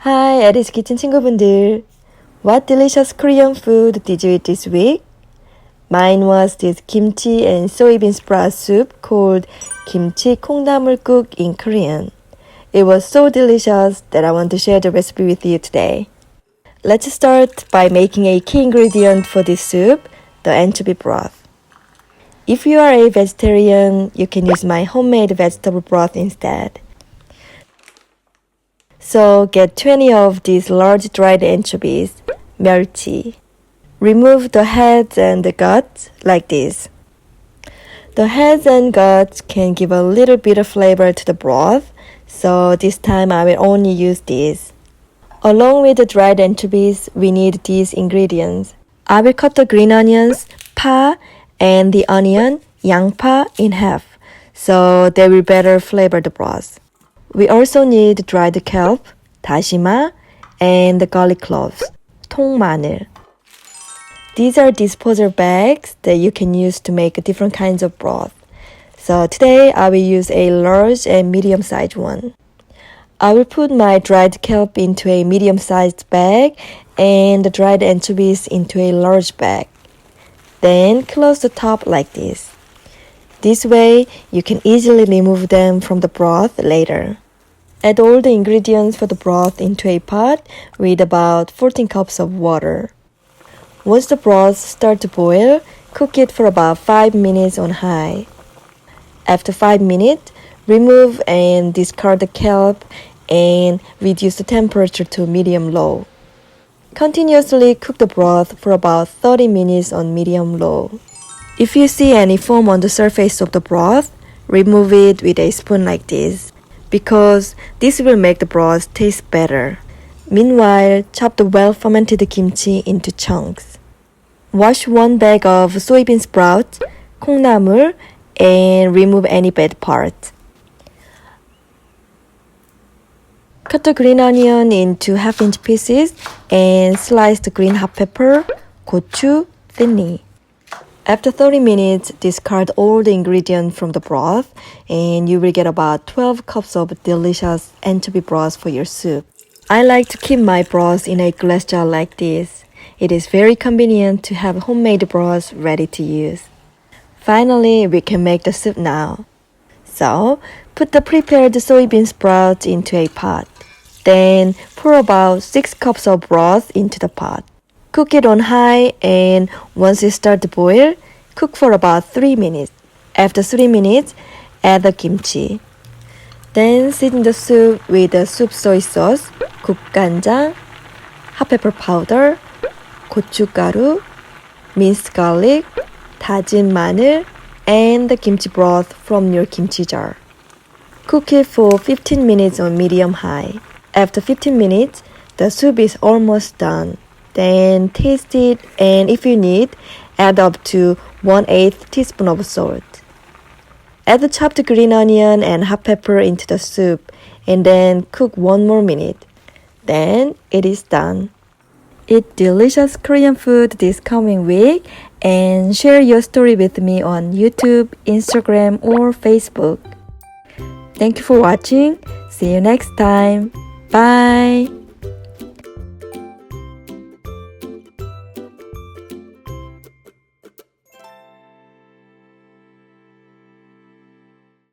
Hi, Eddie's Kitchen 친구분들. What delicious Korean food did you eat this week? Mine was this kimchi and soybean broth soup called Kimchi KongNaMulGuk in Korean. It was so delicious that I want to share the recipe with you today. Let's start by making a key ingredient for this soup, the anchovy broth. If you are a vegetarian, you can use my homemade vegetable broth instead. So get 20 of these large dried anchovies, 멸치. Remove the heads and the guts like this. The heads and guts can give a little bit of flavor to the broth, so this time I will only use these. Along with the dried anchovies, we need these ingredients. I will cut the green onions, 파, and the onion, 양파, in half, so they will better flavor the broth. We also need dried kelp, 다시마, and the garlic cloves, 통마늘. These are disposal bags that you can use to make different kinds of broth. So today I will use a large and medium-sized one. I will put my dried kelp into a medium-sized bag and the dried anchovies into a large bag. Then close the top like this. This way, you can easily remove them from the broth later. Add all the ingredients for the broth into a pot with about 14 cups of water. Once the broth starts to boil, cook it for about 5 minutes on high. After 5 minutes, remove and discard the kelp and reduce the temperature to medium-low. Continuously cook the broth for about 30 minutes on medium-low. If you see any foam on the surface of the broth, remove it with a spoon like this, because this will make the broth taste better. Meanwhile, chop the well-fermented kimchi into chunks. Wash 1 bag of soybean sprouts, 콩나물, and remove any bad parts. Cut the green onion into half-inch pieces and slice the green hot pepper, 고추, thinly. After 30 minutes, discard all the ingredients from the broth and you will get about 12 cups of delicious anchovy broth for your soup. I like to keep my broth in a glass jar like this. It is very convenient to have homemade broth ready to use. Finally, we can make the soup now. So, put the prepared soybean sprouts into a pot. Then, pour about 6 cups of broth into the pot. Cook it on high and once it starts to boil, cook for about 3 minutes. After 3 minutes, add the kimchi. Then season the soup with the soup soy sauce, 국간장, hot pepper powder, 고춧가루, minced garlic, 다진 마늘, and the kimchi broth from your kimchi jar. Cook it for 15 minutes on medium-high. After 15 minutes, the soup is almost done. Then taste it and if you need, add up to 1/8 teaspoon of salt. Add the chopped green onion and hot pepper into the soup and then cook 1 more minute. Then it is done. Eat delicious Korean food this coming week and share your story with me on YouTube, Instagram, or Facebook. Thank you for watching. See you next time. Bye!